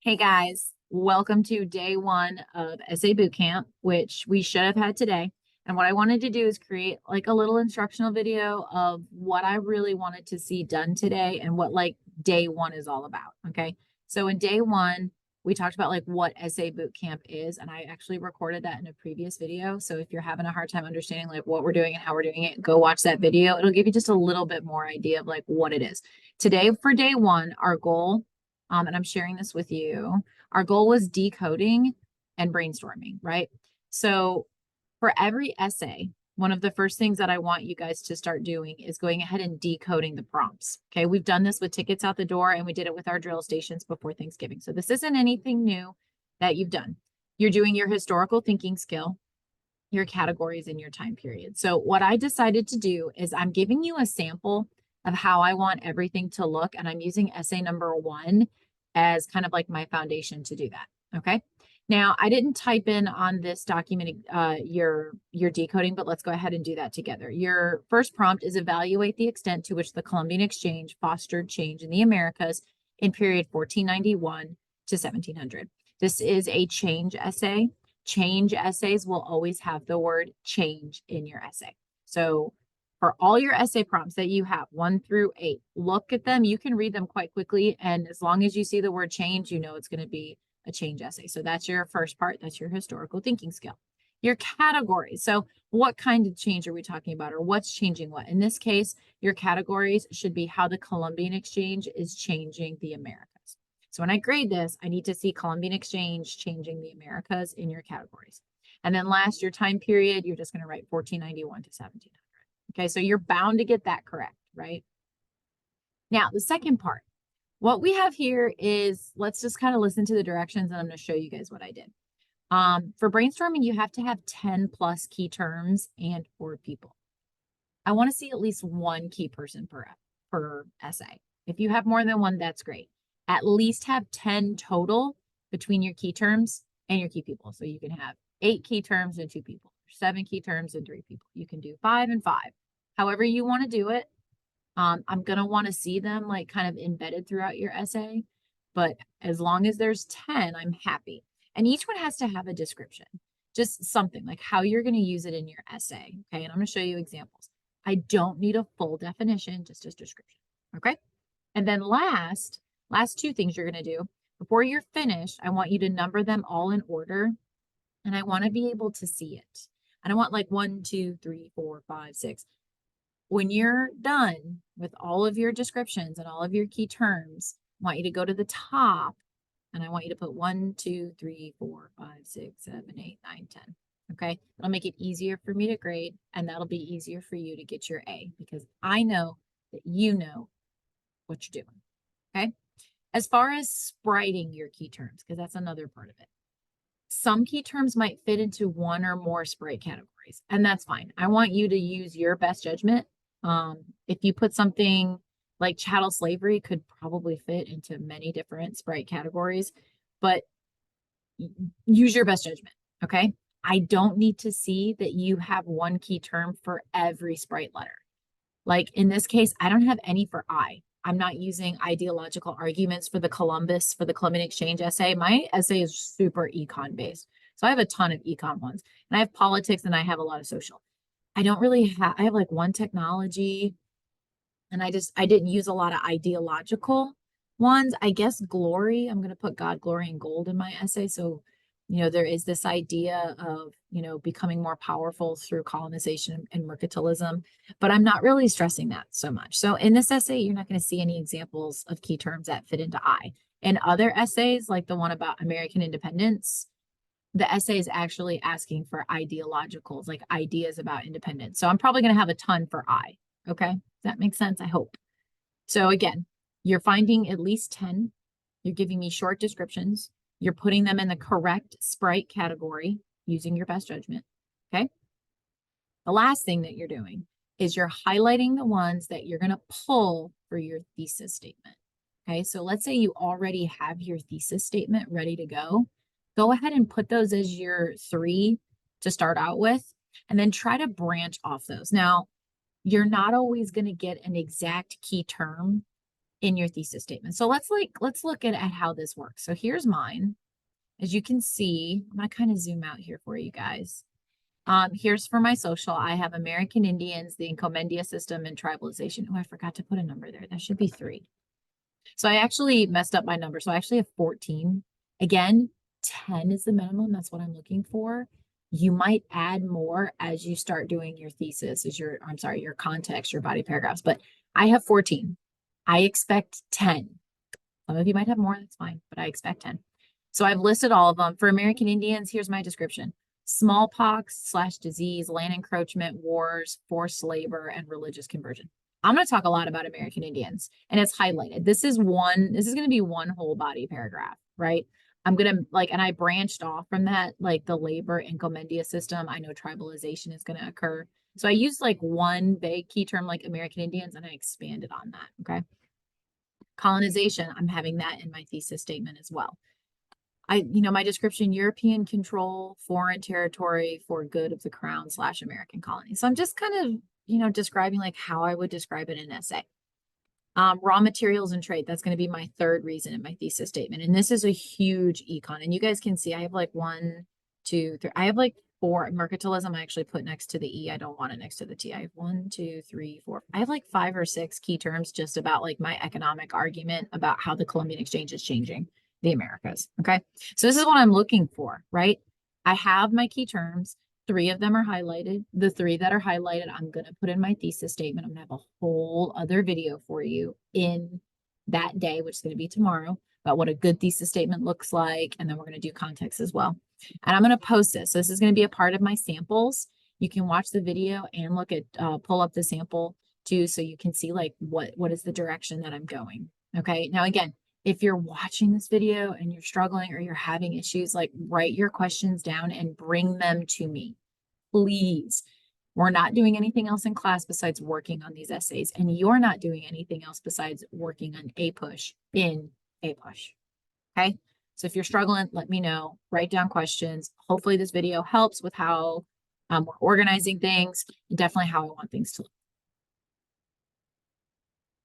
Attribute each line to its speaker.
Speaker 1: Hey guys, welcome to day one of Essay Bootcamp, which we should have had today. And what I wanted to do is create like a little instructional video of what I really wanted to see done today and what like day one is all about. Okay. So in day one, we talked about like what Essay Bootcamp is, and I actually recorded that in a previous video. So if you're having a hard time understanding like what we're doing and how we're doing it, go watch that video. It'll give you just a little bit more idea of like what it is. Today for day one, our goal and I'm sharing this with you. Our goal was decoding and brainstorming, right? So for every essay, one of the first things that I want you guys to start doing is going ahead and decoding the prompts. Okay, we've done this with tickets out the door and we did it with our drill stations before Thanksgiving. So this isn't anything new that you've done. You're doing your historical thinking skill, your categories, and your time period. So what I decided to do is I'm giving you a sample of how I want everything to look, and I'm using essay number one as kind of like my foundation to do that. Okay. Now I didn't type in on this document your decoding, but let's go ahead and do that together. Your first prompt is evaluate the extent to which the Columbian Exchange fostered change in the Americas in period 1491 to 1700. This is a change essay. Change essays will always have the word change in your essay. So for all your essay prompts that you have, 1 through 8, look at them. You can read them quite quickly. And as long as you see the word change, you know it's going to be a change essay. So that's your first part. That's your historical thinking skill. Your categories. So what kind of change are we talking about, or what's changing what? In this case, your categories should be how the Columbian Exchange is changing the Americas. So when I grade this, I need to see Columbian Exchange changing the Americas in your categories. And then last, your time period, you're just going to write 1491 to 1700. Okay, so you're bound to get that correct, right? Now, the second part, what we have here is, let's just kind of listen to the directions and I'm going to show you guys what I did. For brainstorming, you have to have 10 plus key terms and or people. I want to see at least one key person per essay. If you have more than one, that's great. At least have 10 total between your key terms and your key people. So you can have 8 key terms and 2 people, 7 key terms and 3 people. You can do 5 and 5. However you want to do it. I'm going to want to see them like kind of embedded throughout your essay. But as long as there's 10, I'm happy. And each one has to have a description, just something like how you're going to use it in your essay. Okay. And I'm going to show you examples. I don't need a full definition, just a description. Okay. And then last 2 things you're going to do before you're finished, I want you to number them all in order. And I want to be able to see it. I don't want like 1, 2, 3, 4, 5, 6. When you're done with all of your descriptions and all of your key terms, I want you to go to the top and I want you to put 1, 2, 3, 4, 5, 6, 7, 8, 9, 10. Okay. That'll make it easier for me to grade, and that'll be easier for you to get your A because I know that you know what you're doing. Okay. As far as spriting your key terms, because that's another part of it. Some key terms might fit into one or more sprite categories, and that's fine. I want you to use your best judgment. If you put something like chattel slavery could probably fit into many different sprite categories, but use your best judgment. Okay. I don't need to see that you have one key term for every sprite letter. Like in this case, I don't have any for I. I'm not using ideological arguments for the Columbian Exchange essay. My essay is super econ based. So I have a ton of econ ones, and I have politics and I have a lot of social. I don't really have, I have like one technology, and I didn't use a lot of ideological ones. I guess glory, I'm going to put God, glory, and gold in my essay. So, there is this idea of, becoming more powerful through colonization and mercantilism, but I'm not really stressing that so much. So in this essay, you're not going to see any examples of key terms that fit into I. In other essays, like the one about American independence, the essay is actually asking for ideologicals, like ideas about independence. So I'm probably going to have a ton for I. Okay. Does that make sense? I hope. So again, you're finding at least 10. You're giving me short descriptions. You're putting them in the correct sprite category using your best judgment. Okay. The last thing that you're doing is you're highlighting the ones that you're going to pull for your thesis statement. Okay. So let's say you already have your thesis statement ready to go. Go ahead and put those as your 3 to start out with, and then try to branch off those. Now, you're not always going to get an exact key term in your thesis statement. So let's look at how this works. So here's mine. As you can see, I'm gonna kind of zoom out here for you guys. Here's for my social. I have American Indians, the Encomendia system, and tribalization. Oh, I forgot to put a number there. That should be 3. So I actually messed up my number. So I actually have 14. Again, 10 is the minimum. That's what I'm looking for. You might add more as you start doing your thesis, your context, your body paragraphs, but I have 14. I expect 10. Some of you might have more, that's fine, but I expect 10. So I've listed all of them. For American Indians, here's my description. Smallpox/disease, land encroachment, wars, forced labor, and religious conversion. I'm going to talk a lot about American Indians, and it's highlighted. This is going to be one whole body paragraph, right? I'm going to and I branched off from that, like the labor encomendia system. I know tribalization is going to occur. So I used like one big key term like American Indians, and I expanded on that, okay? Colonization, I'm having that in my thesis statement as well. My description, European control, foreign territory for good of the crown/American colony. So I'm just kind of, describing like how I would describe it in an essay. Raw materials and trade, that's going to be my third reason in my thesis statement. And this is a huge econ. And you guys can see I have like 1, 2, 3. I have like 4. Mercantilism, I actually put next to the E. I don't want it next to the T. I have 1, 2, 3, 4. I have like 5 or 6 key terms just about like my economic argument about how the Columbian Exchange is changing the Americas. Okay. So this is what I'm looking for, right? I have my key terms. 3 of them are highlighted. The 3 that are highlighted, I'm going to put in my thesis statement. I'm going to have a whole other video for you in that day, which is going to be tomorrow, about what a good thesis statement looks like. And then we're going to do context as well. And I'm going to post this. So this is going to be a part of my samples. You can watch the video and look at, pull up the sample too, so you can see like what is the direction that I'm going. Okay. Now, again, if you're watching this video and you're struggling or you're having issues, like write your questions down and bring them to me, please. We're not doing anything else in class besides working on these essays, and you're not doing anything else besides working on APUSH in APUSH. Okay. So if you're struggling, let me know, write down questions. Hopefully this video helps with how we're organizing things and definitely how I want things to look.